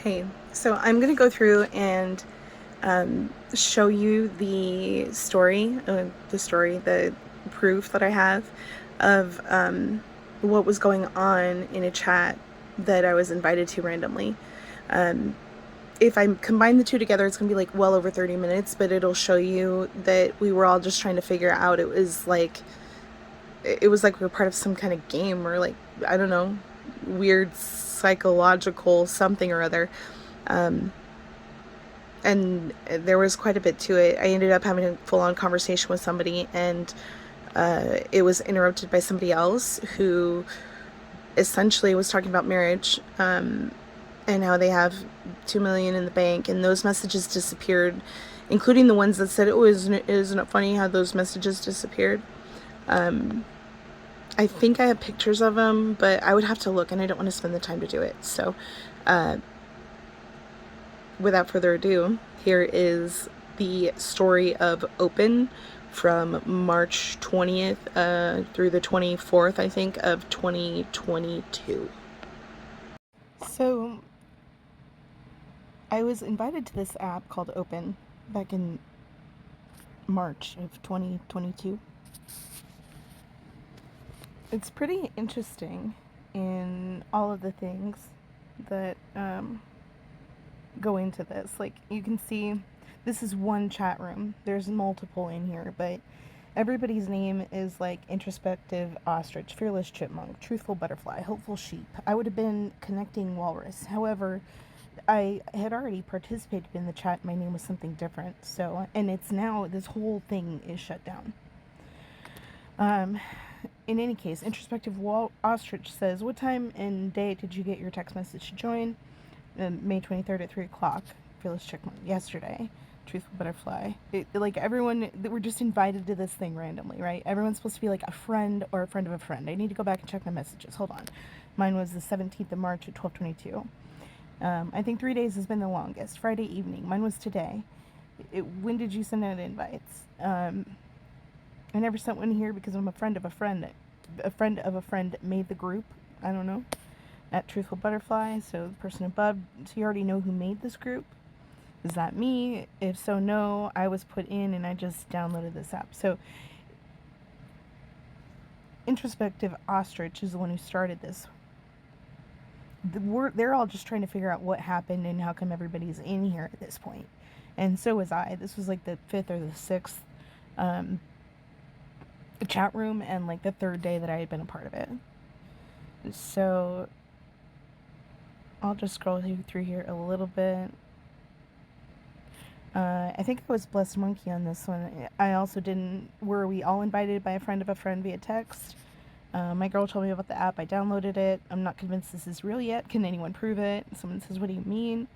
Hey, so I'm going to go through and show you the proof that I have of what was going on in a chat that I was invited to randomly. Um, if I combine the two together, it's going to be like well over 30 minutes, but it'll show you that we were all just trying to figure out. It was like we were part of some kind of game or like, I don't know, weird psychological something or other. Um, and there was quite a bit to it. I ended up having a full on conversation with somebody, and it was interrupted by somebody else who essentially was talking about marriage, and how they have 2 million in the bank, and those messages disappeared, including the ones that said, "Oh, isn't it funny how those messages disappeared?" Um, I think I have pictures of them, but I would have to look, and I don't want to spend the time to do it. So, uh, without further ado, here is the story of Open from March 20th through the 24th, I think, of 2022. So, I was invited to this app called Open back in March of 2022. It's pretty interesting in all of the things that go into this. Like, you can see, this is one chat room. There's multiple in here, but everybody's name is like introspective ostrich, fearless chipmunk, truthful butterfly, hopeful sheep. I would have been connecting walrus. However, I had already participated in the chat. My name was something different. So, and it's now, this whole thing is shut down. Um, in any case, introspective ostrich says, "What time and date did you get your text message to join?" May 23rd at 3 o'clock. Fearless Chickman. Yesterday. Truthful Butterfly. Like, everyone, we're just invited to this thing randomly, right? Everyone's supposed to be like a friend or a friend of a friend. I need to go back and check my messages. Hold on. Mine was the 17th of March at 12:22. I think 3 days has been the longest. Friday evening. Mine was today. When did you send out invites? I never sent one here because I'm a friend of a friend. A friend of a friend made the group. I don't know. At Truthful Butterfly, so the person above, so you already know who made this group. Is that me? If so, no, I was put in and I just downloaded this app. So, Introspective Ostrich is the one who started this. They're all just trying to figure out what happened and how come everybody's in here at this point. And so was I. This was like the 5th or the 6th chat room, and like the 3rd day that I had been a part of it. So, I'll just scroll through here a little bit. I think I was Blessed Monkey on this one. I also didn't... Were we all invited by a friend of a friend via text? My girl told me about the app. I downloaded it. I'm not convinced this is real yet. Can anyone prove it? Someone says, "What do you mean?"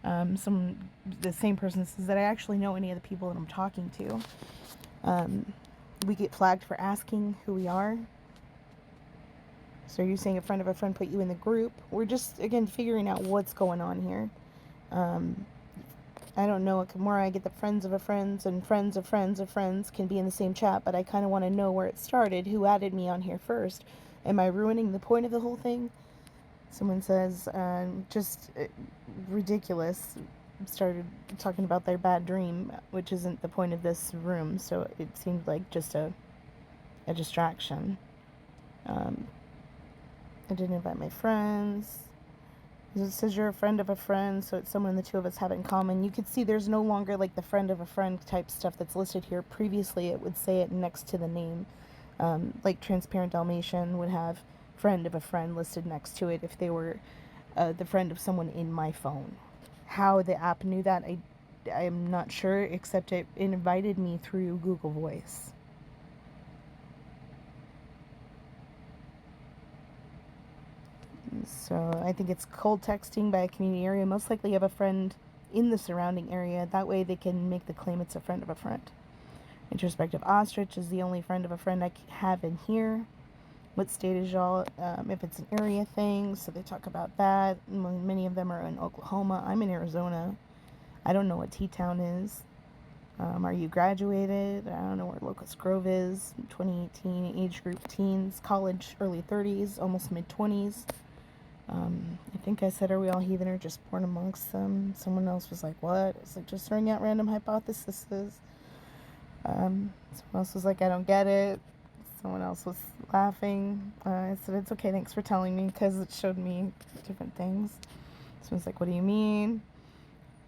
The same person says that I actually know any of the people that I'm talking to. We get flagged for asking who we are. So you're saying a friend of a friend put you in the group? We're just, again, figuring out what's going on here. I don't know. The more I get the friends of a friends and friends of friends of friends can be in the same chat, but I kind of want to know where it started, who added me on here first. Am I ruining the point of the whole thing? Someone says, just ridiculous. Started talking about their bad dream, which isn't the point of this room, so it seemed like just a distraction. I didn't invite my friends. It says you're a friend of a friend, so it's someone the two of us have in common. You could see there's no longer like the friend of a friend type stuff that's listed here. Previously, it would say it next to the name. Like Transparent Dalmatian would have friend of a friend listed next to it if they were the friend of someone in my phone. How the app knew that, I'm not sure, except it invited me through Google Voice. So I think it's cold texting by a community area. Most likely you have a friend in the surrounding area. That way they can make the claim it's a friend of a friend. Introspective Ostrich is the only friend of a friend I have in here. What state is y'all? If it's an area thing, so they talk about that. Many of them are in Oklahoma. I'm in Arizona. I don't know what T-Town is. Are you graduated? I don't know where Locust Grove is. 2018, age group teens, college, early 30s, almost mid-20s. I think I said, are we all heathen or just born amongst them? Someone else was like, what? It's like, just throwing out random hypotheses. Someone else was like, I don't get it. Someone else was laughing. I said, it's okay, thanks for telling me, because it showed me different things. Someone's like, what do you mean?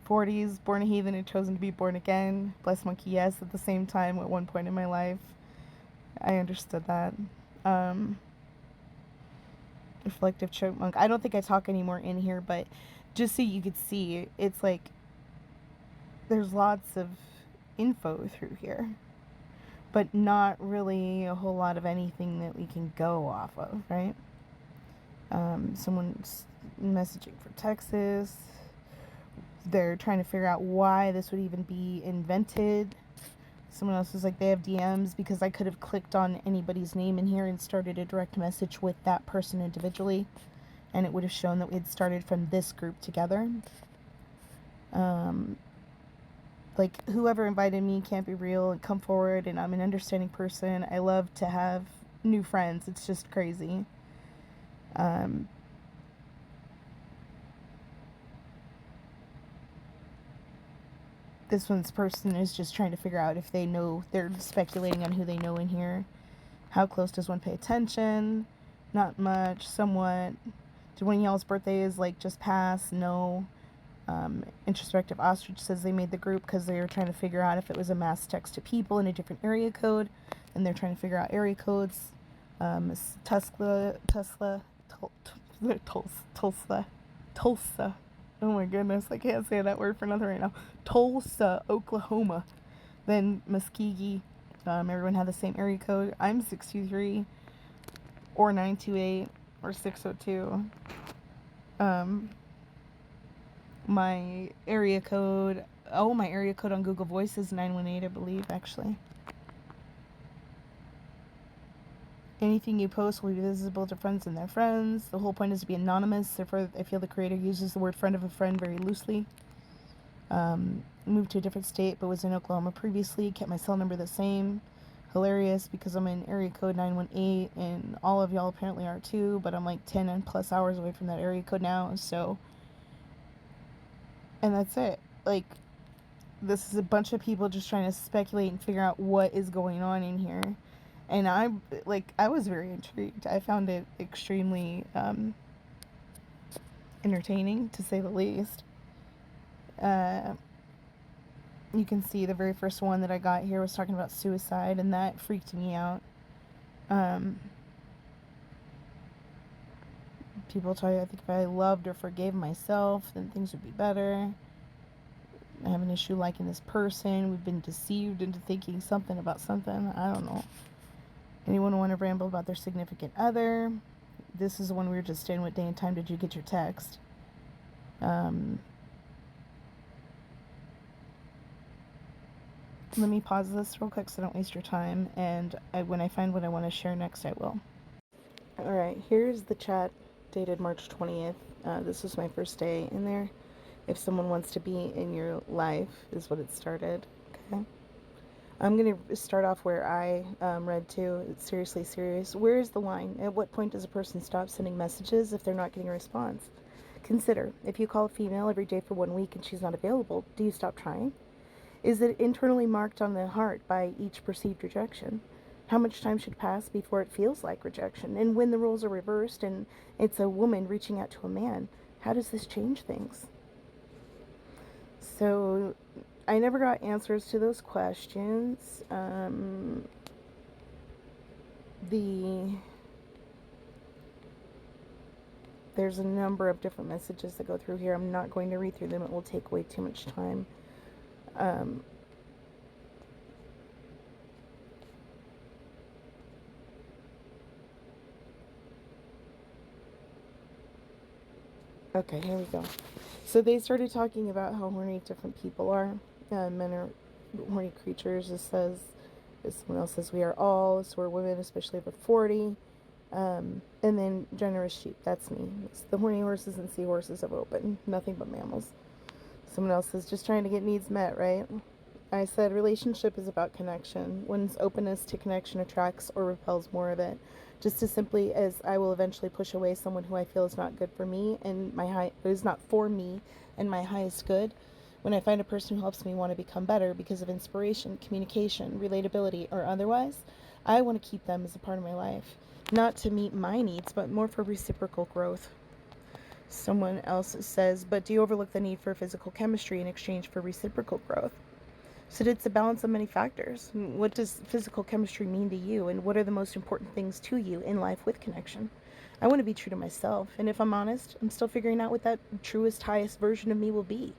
40s, born a heathen and chosen to be born again. Blessed monkey, yes, at the same time, at one point in my life. I understood that. Reflective chipmunk. I don't think I talk anymore in here, but just so you could see, it's like there's lots of info through here, but not really a whole lot of anything that we can go off of, right? Someone's messaging for Texas. They're trying to figure out why this would even be invented. Someone else was like, they have DMs, because I could have clicked on anybody's name in here and started a direct message with that person individually, and it would have shown that we had started from this group together. Like, whoever invited me can't be real, and come forward, and I'm an understanding person. I love to have new friends. It's just crazy. This one's person is just trying to figure out if they know, they're speculating on who they know in here. How close does one pay attention? Not much, somewhat. Did one of y'all's birthdays, like, just pass? No. Introspective Ostrich says they made the group because they were trying to figure out if it was a mass text to people in a different area code, and they're trying to figure out area codes. Tulsa. Oh my goodness, I can't say that word for nothing right now. Tulsa, Oklahoma. Then Muskogee. Everyone had the same area code. I'm 623 or 928 or 602. My area code on Google Voice is 918, I believe, actually. Anything you post will be visible to friends and their friends. The whole point is to be anonymous, therefore I feel the creator uses the word friend of a friend very loosely. Moved to a different state, but was in Oklahoma previously. Kept my cell number the same. Hilarious, because I'm in area code 918, and all of y'all apparently are too, but I'm like 10 and plus hours away from that area code now, so... And that's it. Like, this is a bunch of people just trying to speculate and figure out what is going on in here. And I was very intrigued. I found it extremely entertaining, to say the least. You can see the very first one that I got here was talking about suicide, and that freaked me out. People tell you, I think if I loved or forgave myself, then things would be better. I have an issue liking this person. We've been deceived into thinking something about something. I don't know. Anyone want to ramble about their significant other? This is the one we were just in. What day and time did you get your text? Let me pause this real quick so I don't waste your time. And when I find what I want to share next, I will. Alright, here's the chat dated March 20th. This was my first day in there. If someone wants to be in your life, is what it started. Okay. I'm going to start off where I read to. It's seriously serious. Where is the line? At what point does a person stop sending messages if they're not getting a response? Consider, if you call a female every day for 1 week and she's not available, do you stop trying? Is it internally marked on the heart by each perceived rejection? How much time should pass before it feels like rejection? And when the roles are reversed and it's a woman reaching out to a man, how does this change things? So I never got answers to those questions. There's a number of different messages that go through here. I'm not going to read through them. It will take way too much time. Okay, here we go. So they started talking about how horny different people are. Men are horny creatures. Someone else says we are all. So we're women, especially over 40. And then generous sheep. That's me. It's the horny horses and seahorses have opened. Nothing but mammals. Someone else is just trying to get needs met, right? I said relationship is about connection. One's openness to connection attracts or repels more of it. Just as simply as I will eventually push away someone who I feel is not good for me and is not for me and my highest good. When I find a person who helps me want to become better because of inspiration, communication, relatability, or otherwise, I want to keep them as a part of my life. Not to meet my needs, but more for reciprocal growth. Someone else says, but do you overlook the need for physical chemistry in exchange for reciprocal growth? So it's a balance of many factors. What does physical chemistry mean to you, and what are the most important things to you in life with connection? I want to be true to myself, and if I'm honest, I'm still figuring out what that truest, highest version of me will be.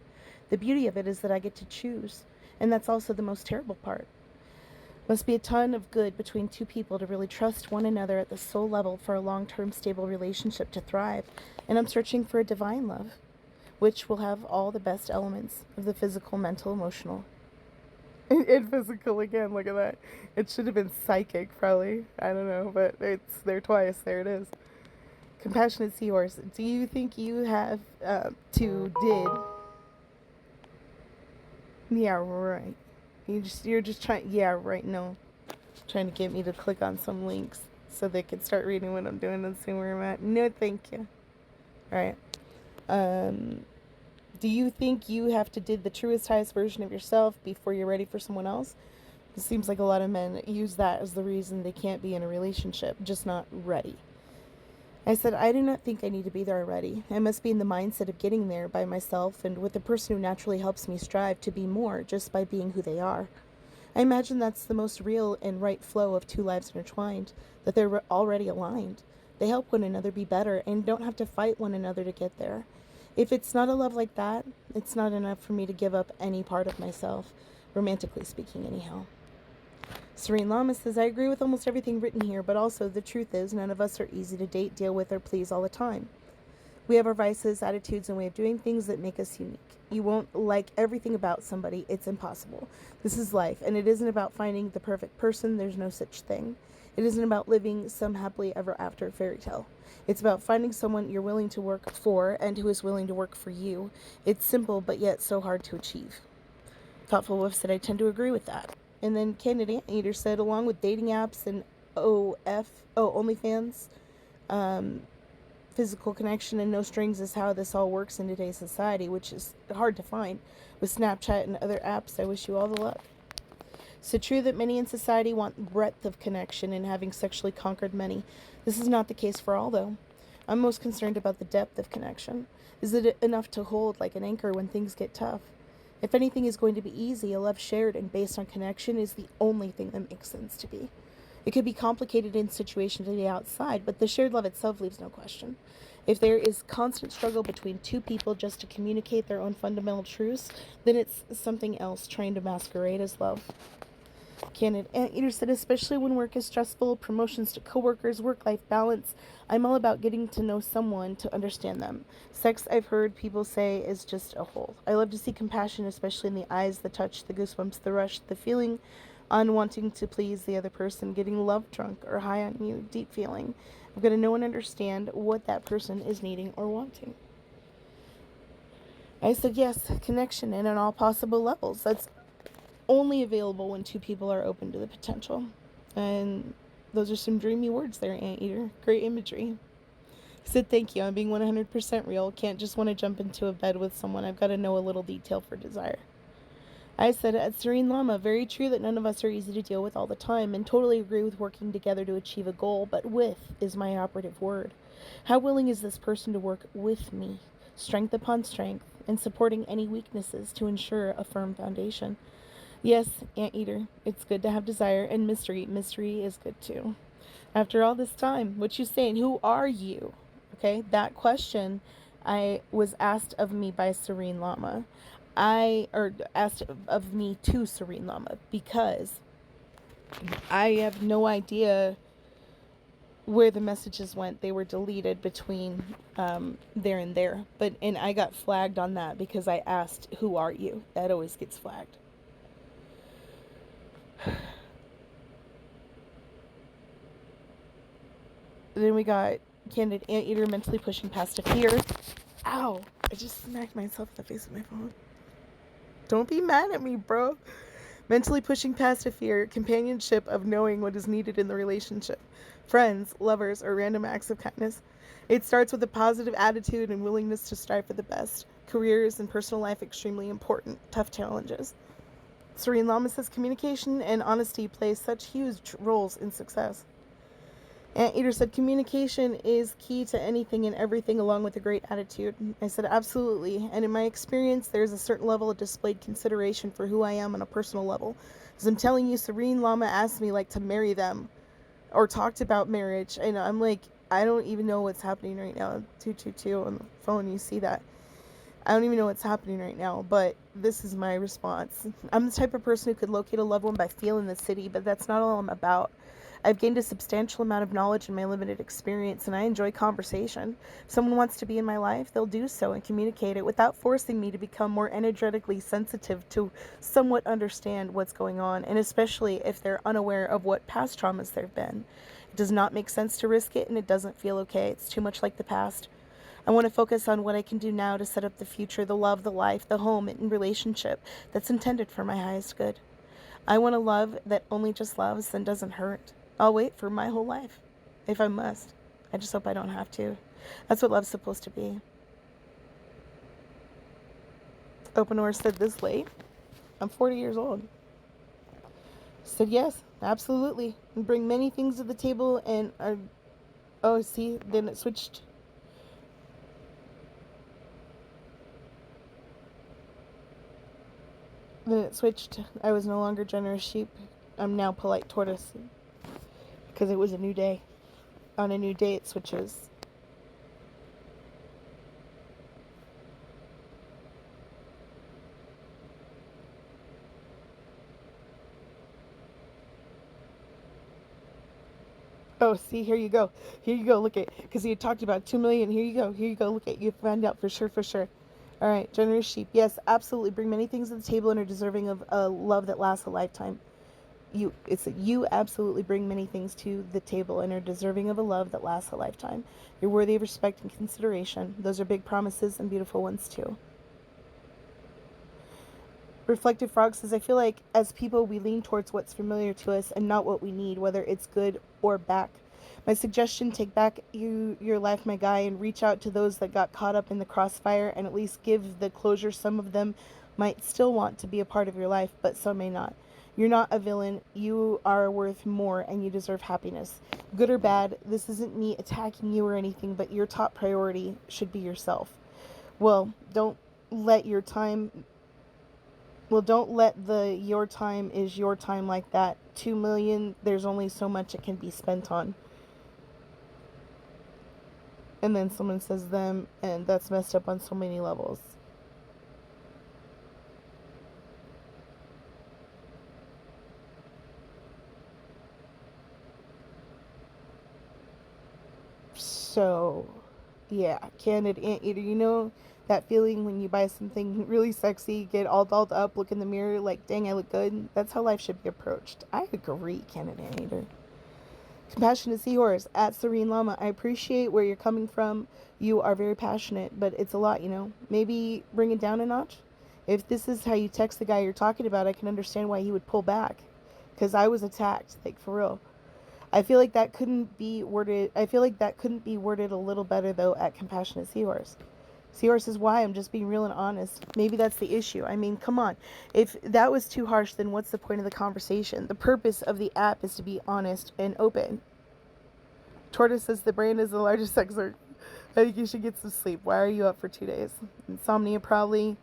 The beauty of it is that I get to choose, and that's also the most terrible part. Must be a ton of good between two people to really trust one another at the soul level for a long-term stable relationship to thrive, and I'm searching for a divine love, which will have all the best elements of the physical, mental, emotional, and physical again. Look at that. It should have been psychic, probably. I don't know, but it's there twice. There it is. Compassionate seahorse. Do you think you have did? Yeah, right. You're just trying. Yeah, right. No, trying to get me to click on some links so they can start reading what I'm doing and see where I'm at. No, thank you. All right. Um, do you think you have to did the truest, highest version of yourself before you're ready for someone else? It seems like a lot of men use that as the reason they can't be in a relationship, just not ready. I said, I do not think I need to be there already. I must be in the mindset of getting there by myself and with the person who naturally helps me strive to be more just by being who they are. I imagine that's the most real and right flow of two lives intertwined, that they're already aligned. They help one another be better and don't have to fight one another to get there. If it's not a love like that, it's not enough for me to give up any part of myself, romantically speaking, anyhow. Serene Lama says, I agree with almost everything written here, but also the truth is none of us are easy to date, deal with, or please all the time. We have our vices, attitudes, and way of doing things that make us unique. You won't like everything about somebody. It's impossible. This is life, and it isn't about finding the perfect person. There's no such thing. It isn't about living some happily ever after fairy tale. It's about finding someone you're willing to work for and who is willing to work for you. It's simple, but yet so hard to achieve. Thoughtful Wolf said, I tend to agree with that. And then Candid Anteater said, along with dating apps and OnlyFans, physical connection and no strings is how this all works in today's society, which is hard to find. With Snapchat and other apps, I wish you all the luck. So true that many in society want breadth of connection and having sexually conquered many. This is not the case for all, though. I'm most concerned about the depth of connection. Is it enough to hold like an anchor when things get tough? If anything is going to be easy, a love shared and based on connection is the only thing that makes sense to be. It could be complicated in situations to the outside, but the shared love itself leaves no question. If there is constant struggle between two people just to communicate their own fundamental truths, then it's something else trying to masquerade as love. Candid Anteater said, especially when work is stressful, promotions to coworkers, work-life balance, I'm all about getting to know someone to understand them. Sex, I've heard people say, is just a hole. I love to see compassion, especially in the eyes, the touch, the goosebumps, the rush, the feeling on wanting to please the other person, getting love drunk or high on you, deep feeling. I've got to know and understand what that person is needing or wanting. I said, yes, connection and on all possible levels. That's only available when two people are open to the potential. And those are some dreamy words there, Anteater. Great imagery. He said, thank you. I'm being 100% real. Can't just want to jump into a bed with someone. I've got to know a little detail for desire. I said, at Serene Lama, very true that none of us are easy to deal with all the time, and totally agree with working together to achieve a goal, but with is my operative word. How willing is this person to work with me, strength upon strength, and supporting any weaknesses to ensure a firm foundation? Yes, Anteater, it's good to have desire, and mystery. Mystery is good too. After all this time, what you saying? Who are you? Okay, that question I was asked of me by Serene Lama. Asked of me to Serene Lama because I have no idea where the messages went. They were deleted between there and there. And I got flagged on that because I asked, who are you? That always gets flagged. Then we got Candid Anteater mentally pushing past a fear. Ow! I just smacked myself in the face with my phone. Don't be mad at me, bro. Mentally pushing past a fear, companionship of knowing what is needed in the relationship, friends, lovers, or random acts of kindness. It starts with a positive attitude and willingness to strive for the best. Careers and personal life extremely important, tough challenges. Serene Lama says communication and honesty play such huge roles in success. Anteater said communication is key to anything and everything along with a great attitude. I said absolutely, and in my experience there's a certain level of displayed consideration for who I am on a personal level. As I'm telling you, Serene Lama asked me like to marry them or talked about marriage, and I'm like, I don't even know what's happening right now. 222 on the phone, you see that. I don't even know what's happening right now, but this is my response. I'm the type of person who could locate a loved one by feel in the city, but that's not all I'm about. I've gained a substantial amount of knowledge in my limited experience, and I enjoy conversation. If someone wants to be in my life, they'll do so and communicate it without forcing me to become more energetically sensitive to somewhat understand what's going on, and especially if they're unaware of what past traumas there have been. It does not make sense to risk it, and it doesn't feel okay. It's too much like the past. I want to focus on what I can do now to set up the future, the love, the life, the home, and relationship that's intended for my highest good. I want a love that only just loves and doesn't hurt. I'll wait for my whole life, if I must. I just hope I don't have to. That's what love's supposed to be. Openor said this late. I'm 40 years old. Said yes, absolutely. And bring many things to the table and oh, see, then it switched. I was no longer generous sheep. I'm now polite tortoise. Because it was a new day. On a new day, it switches. Oh, see, here you go. Here you go, look at, because he had talked about 2 million. Here you go, look at, you found out for sure, for sure. All right, generous sheep. Yes, absolutely. Bring many things to the table and are deserving of a love that lasts a lifetime. You absolutely bring many things to the table and are deserving of a love that lasts a lifetime. You're worthy of respect and consideration. Those are big promises and beautiful ones too. Reflective Frog says, I feel like as people we lean towards what's familiar to us and not what we need, whether it's good or back. My suggestion, take back your life, my guy, and reach out to those that got caught up in the crossfire and at least give the closure. Some of them might still want to be a part of your life, but some may not. You're not a villain. You are worth more and you deserve happiness. Good or bad, this isn't me attacking you or anything, but your top priority should be yourself. Well, let your time don't let the your time is your time like that. 2 million, there's only so much it can be spent on. And then someone says them, and that's messed up on so many levels. So, yeah, Candid Anteater, you know that feeling when you buy something really sexy, get all dolled up, look in the mirror like, dang, I look good? That's how life should be approached. I agree, Candid Anteater. Compassionate Seahorse at Serene Llama. I appreciate where you're coming from. You are very passionate, but it's a lot, you know. Maybe bring it down a notch. If this is how you text the guy you're talking about, I can understand why he would pull back. Because I was attacked, like for real. I feel like that couldn't be worded. A little better though at Compassionate Seahorse. Seahorse is why I'm just being real and honest. Maybe that's the issue. I mean, come on. If that was too harsh, then what's the point of the conversation? The purpose of the app is to be honest and open. Tortoise says the brain is the largest sex organ. I think you should get some sleep. Why are you up for 2 days? Insomnia probably.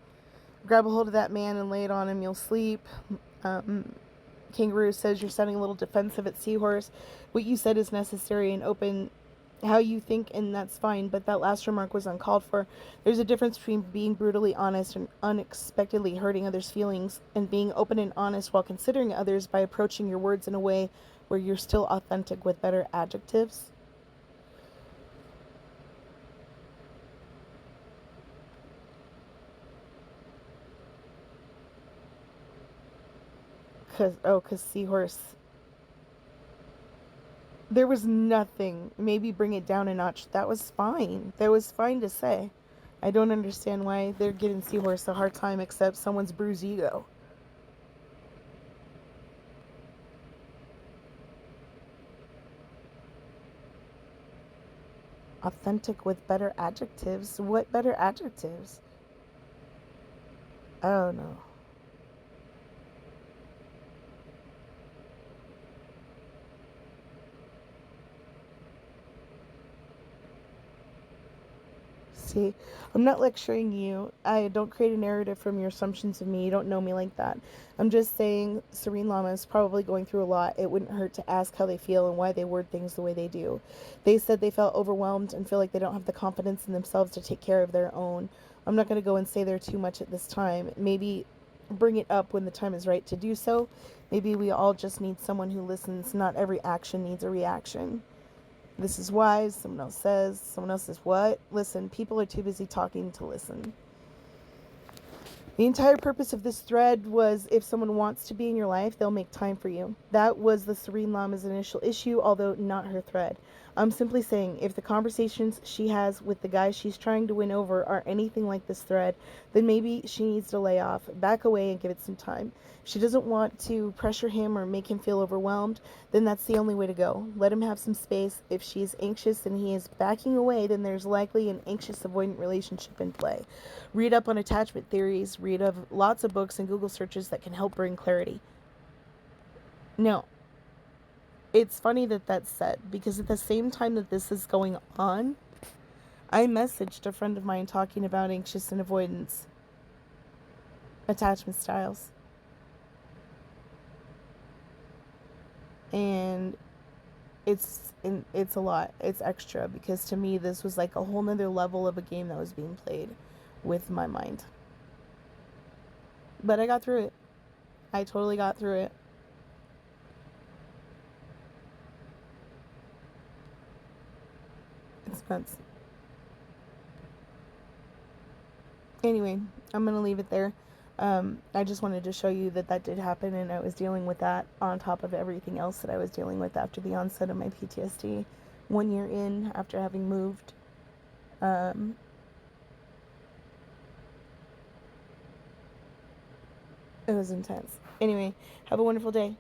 Grab a hold of that man and lay it on him. You'll sleep. Kangaroo says you're sounding a little defensive at Seahorse. What you said is necessary and open how you think, and that's fine, but that last remark was uncalled for. There's a difference between being brutally honest and unexpectedly hurting others' feelings and being open and honest while considering others by approaching your words in a way where you're still authentic with better adjectives. Because Seahorse, there was nothing. Maybe bring it down a notch. That was fine. That was fine to say. I don't understand why they're giving Seahorse a hard time except someone's bruised ego. Authentic with better adjectives. What better adjectives? I don't know. See, I'm not lecturing you. I don't create a narrative from your assumptions of me. You don't know me like that. I'm just saying Serene Lama is probably going through a lot. It wouldn't hurt to ask how they feel and why they word things the way they do. They said they felt overwhelmed and feel like they don't have the confidence in themselves to take care of their own. I'm not going to go and say there too much at this time. Maybe bring it up when the time is right to do so. Maybe we all just need someone who listens. Not every action needs a reaction. This is wise. Someone else says. Someone else says what? Listen, people are too busy talking to listen. The entire purpose of this thread was if someone wants to be in your life, they'll make time for you. That was the Serene Lama's initial issue, although not her thread. I'm simply saying if the conversations she has with the guys she's trying to win over are anything like this thread, then maybe she needs to lay off, back away, and give it some time. If she doesn't want to pressure him or make him feel overwhelmed, then that's the only way to go. Let him have some space. If she is anxious and he is backing away, then there's likely an anxious avoidant relationship in play. Read up on attachment theories, read of lots of books and Google searches that can help bring clarity. No, it's funny that that's said because at the same time that this is going on, I messaged a friend of mine talking about anxious and avoidance attachment styles. And it's a lot. It's extra because to me this was like a whole nother level of a game that was being played with my mind. But I got through it. I totally got through it. It's nuts. Anyway, I'm gonna leave it there. I just wanted to show you that that did happen, and I was dealing with that on top of everything else that I was dealing with after the onset of my PTSD, 1 year in after having moved. Um, it was intense. Anyway, have a wonderful day.